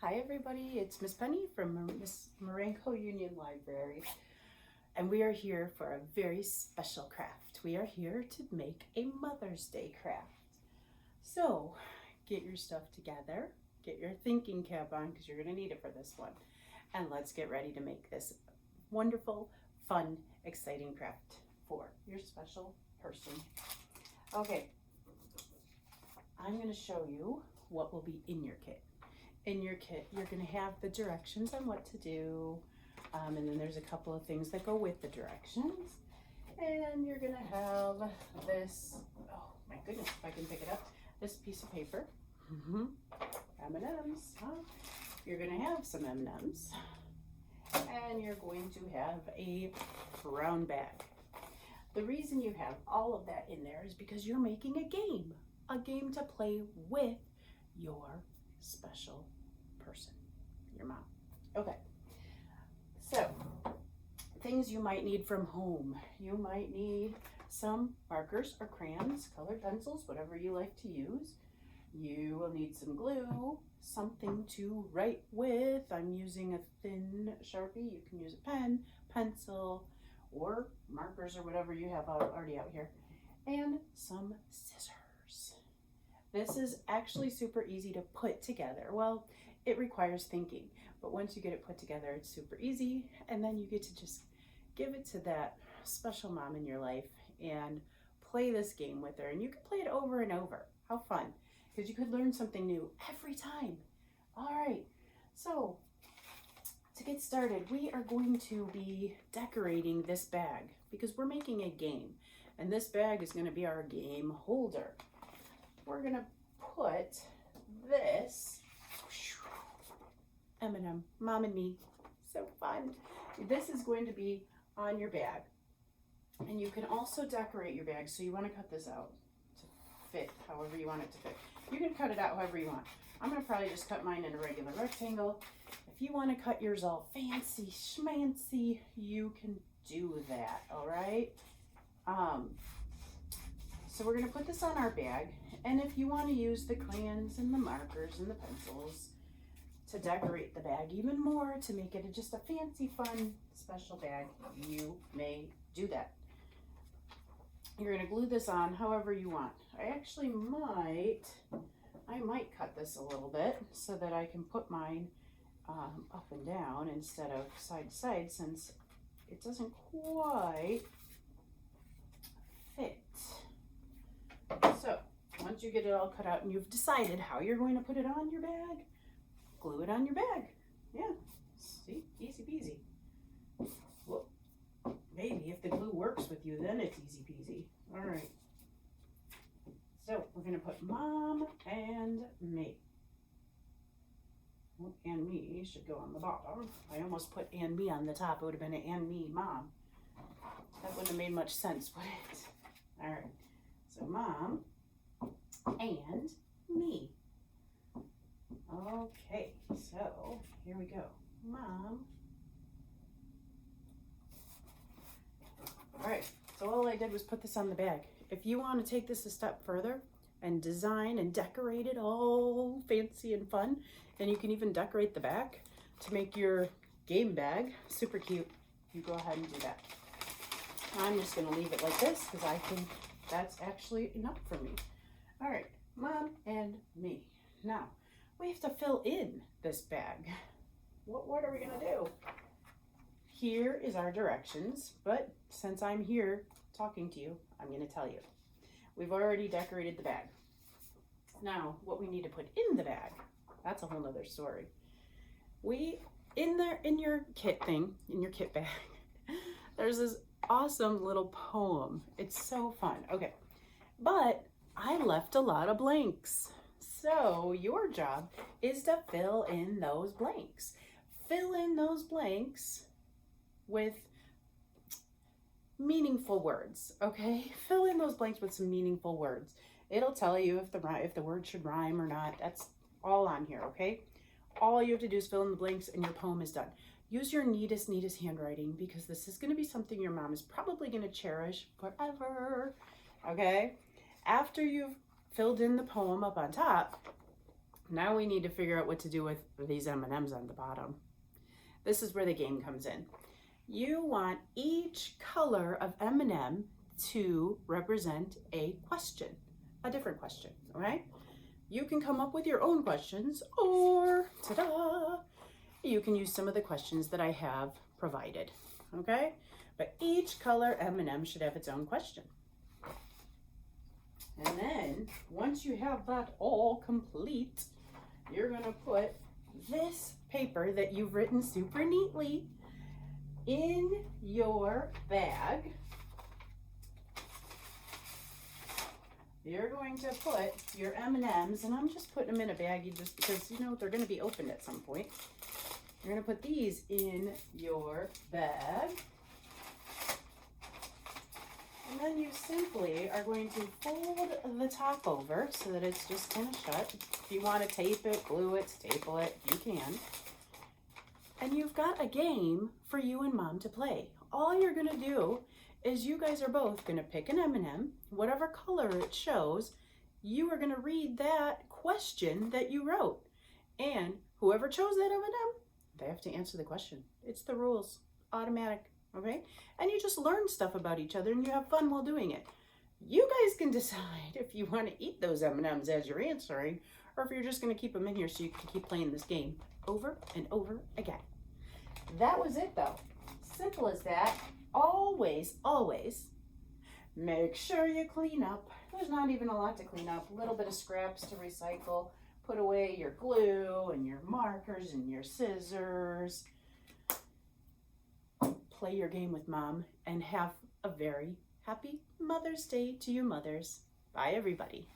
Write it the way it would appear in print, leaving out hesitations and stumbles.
Hi everybody, it's Miss Penny from Miss Marengo-Union Library, and we are here for a very special craft. We are here to make a Mother's Day craft. So get your stuff together, get your thinking cap on because you're going to need it for this one, and let's get ready to make this wonderful, fun, exciting craft for your special person. Okay, I'm going to show you what will be in your kit. In your kit, you're going to have the directions on what to do, and then there's a couple of things that go with the directions. And you're going to have this, oh my goodness, if I can pick it up, this piece of paper, M&Ms, You're going to have some M&Ms, and you're going to have a brown bag. The reason you have all of that in there is because you're making a game to play with your special person, your mom. Okay, so things you might need from home. You might need some markers or crayons, colored pencils, whatever you like to use. You will need some glue, something to write with. I'm using a thin Sharpie. You can use a pen, pencil, or markers or whatever you have already out here, and some scissors. This is actually super easy to put together. Well, it requires thinking, but once you get it put together, it's super easy, and then you get to just give it to that special mom in your life and play this game with her, and you can play it over and over. How fun, because you could learn something new every time. All right, so to get started, we are going to be decorating this bag because we're making a game, and this bag is going to be our game holder. We're going to put this M&M, Mom and Me, so fun. This is going to be on your bag, and you can also decorate your bag. So you want to cut this out to fit however you want it to fit. You can cut it out however you want. I'm going to probably just cut mine in a regular rectangle. If you want to cut yours all fancy schmancy, you can do that, all right? So we're going to put this on our bag, and if you want to use the crayons and the markers and the pencils to decorate the bag even more, to make it just a fancy, fun, special bag, you may do that. You're going to glue this on however you want. I might cut this a little bit so that I can put mine up and down instead of side to side, since it doesn't quite fit. So once you get it all cut out and you've decided how you're going to put it on your bag, glue it on your bag. Yeah, see, easy peasy. Well, maybe if the glue works with you, then it's easy peasy. All right. So we're going to put Mom and Me. Well, and Me should go on the bottom. I almost put and Me on the top. It would have been an and Me Mom. That wouldn't have made much sense, would it? All right. So Mom and Me. Okay, so here we go. Mom. All right, so all I did was put this on the bag. If you want to take this a step further and design and decorate it all fancy and fun, then you can even decorate the back to make your game bag super cute. You go ahead and do that. I'm just going to leave it like this because I think that's actually enough for me. All right, Mom and Me. Now, we have to fill in this bag. What are we going to do? Here is our directions, but since I'm here talking to you, I'm going to tell you. We've already decorated the bag. Now, what we need to put in the bag, that's a whole nother story. In your kit bag, there's this awesome little poem. It's so fun. Okay, but I left a lot of blanks. So your job is to fill in those blanks. Fill in those blanks with meaningful words, okay? Fill in those blanks with some meaningful words. It'll tell you if the word should rhyme or not. That's all on here, okay? All you have to do is fill in the blanks and your poem is done. Use your neatest handwriting because this is going to be something your mom is probably going to cherish forever, okay? After you've filled in the poem up on top, Now we need to figure out what to do with these M&Ms on the bottom. This is where the game comes in. You want each color of M&M to represent a question, a different question, okay? You can come up with your own questions, or, ta-da, you can use some of the questions that I have provided, okay? But each color M&M should have its own question. And then, once you have that all complete, you're gonna put this paper that you've written super neatly in your bag. You're going to put your M&Ms, and I'm just putting them in a baggie just because, you know, they're gonna be opened at some point. You're gonna put these in your bag. And then you simply are going to fold the top over so that it's just kind of shut. If you want to tape it, glue it, staple it, you can. And you've got a game for you and Mom to play. All you're going to do is you guys are both going to pick an M&M, whatever color it shows. You are going to read that question that you wrote. And whoever chose that M&M, they have to answer the question. It's the rules. Automatic. Okay? And you just learn stuff about each other and you have fun while doing it. You guys can decide if you want to eat those M&Ms as you're answering, or if you're just going to keep them in here so you can keep playing this game over and over again. That was it though. Simple as that. Always, always make sure you clean up. There's not even a lot to clean up. A little bit of scraps to recycle. Put away your glue and your markers and your scissors. Play your game with Mom, and have a very happy Mother's Day to you mothers. Bye, everybody.